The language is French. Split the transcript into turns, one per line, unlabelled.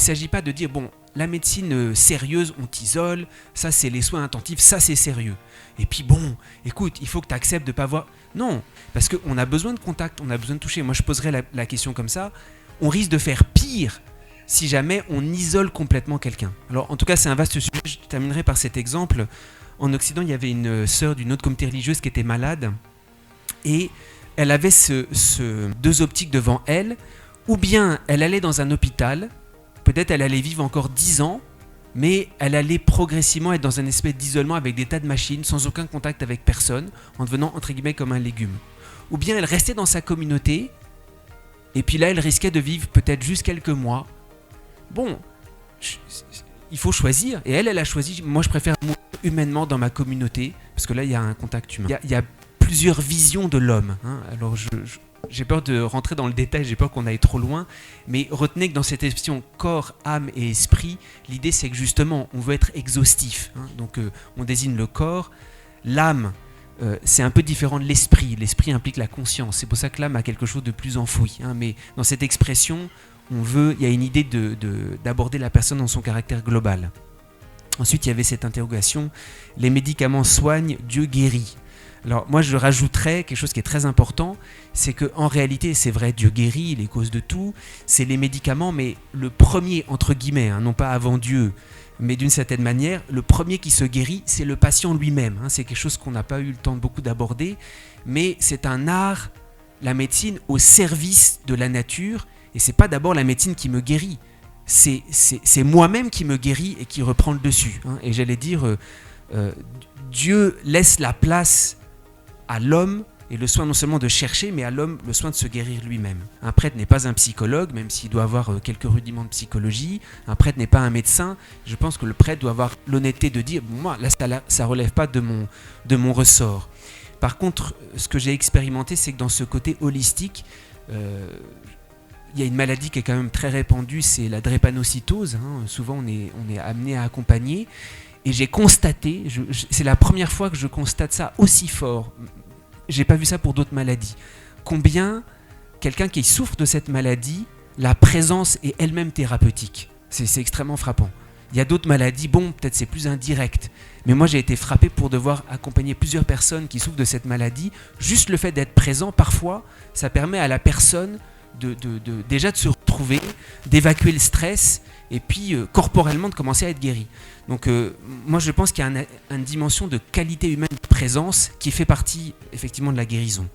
ne s'agit pas de dire, bon, la médecine sérieuse, on t'isole, ça c'est les soins intensifs, ça c'est sérieux. Et puis bon, écoute, il faut que tu acceptes de ne pas voir... Non, parce qu'on a besoin de contact, on a besoin de toucher. Moi je poserais la question comme ça, on risque de faire pire si jamais on isole complètement quelqu'un. Alors en tout cas c'est un vaste sujet, je terminerai par cet exemple. En Occident il y avait une sœur d'une autre communauté religieuse qui était malade, et elle avait deux optiques devant elle, ou bien elle allait dans un hôpital, peut-être elle allait vivre encore 10 ans, mais elle allait progressivement être dans un espèce d'isolement avec des tas de machines, sans aucun contact avec personne, en devenant entre guillemets comme un légume. Ou bien elle restait dans sa communauté, et puis là elle risquait de vivre peut-être juste quelques mois. Bon, il faut choisir, et elle a choisi, moi je préfère mourir humainement dans ma communauté, parce que là il y a un contact humain. Il y a plusieurs visions de l'homme, hein. Alors j'ai peur de rentrer dans le détail, j'ai peur qu'on aille trop loin, mais retenez que dans cette expression corps, âme et esprit, l'idée c'est que justement on veut être exhaustif, hein. Donc on désigne le corps, l'âme c'est un peu différent de l'esprit, l'esprit implique la conscience, c'est pour ça que l'âme a quelque chose de plus enfoui, hein. Mais dans cette expression, il y a une idée d'aborder la personne dans son caractère global. Ensuite il y avait cette interrogation, les médicaments soignent, Dieu guérit. Alors moi je rajouterais quelque chose qui est très important, c'est qu'en réalité c'est vrai, Dieu guérit, il est cause de tout, c'est les médicaments, mais le premier entre guillemets, hein, non pas avant Dieu, mais d'une certaine manière, le premier qui se guérit c'est le patient lui-même, hein. C'est quelque chose qu'on n'a pas eu le temps beaucoup d'aborder, mais c'est un art, la médecine au service de la nature, et c'est pas d'abord la médecine qui me guérit, c'est moi-même qui me guérit et qui reprend le dessus, hein. Et j'allais dire, Dieu laisse la place à l'homme et le soin non seulement de chercher, mais à l'homme le soin de se guérir lui-même. Un prêtre n'est pas un psychologue, même s'il doit avoir quelques rudiments de psychologie. Un prêtre n'est pas un médecin. Je pense que le prêtre doit avoir l'honnêteté de dire, moi, là, ça relève pas de mon ressort. Par contre, ce que j'ai expérimenté, c'est que dans ce côté holistique, il y a une maladie qui est quand même très répandue, c'est la drépanocytose, hein. Souvent, on est amené à accompagner. Et j'ai constaté, c'est la première fois que je constate ça aussi fort, j'ai pas vu ça pour d'autres maladies, combien quelqu'un qui souffre de cette maladie, la présence est elle-même thérapeutique. C'est extrêmement frappant. Il y a d'autres maladies, bon, peut-être c'est plus indirect, mais moi j'ai été frappé pour devoir accompagner plusieurs personnes qui souffrent de cette maladie. Juste le fait d'être présent, parfois, ça permet à la personne déjà de se retrouver, d'évacuer le stress, et puis corporellement de commencer à être guéri. Donc moi je pense qu'il y a une dimension de qualité humaine de présence qui fait partie effectivement de la guérison.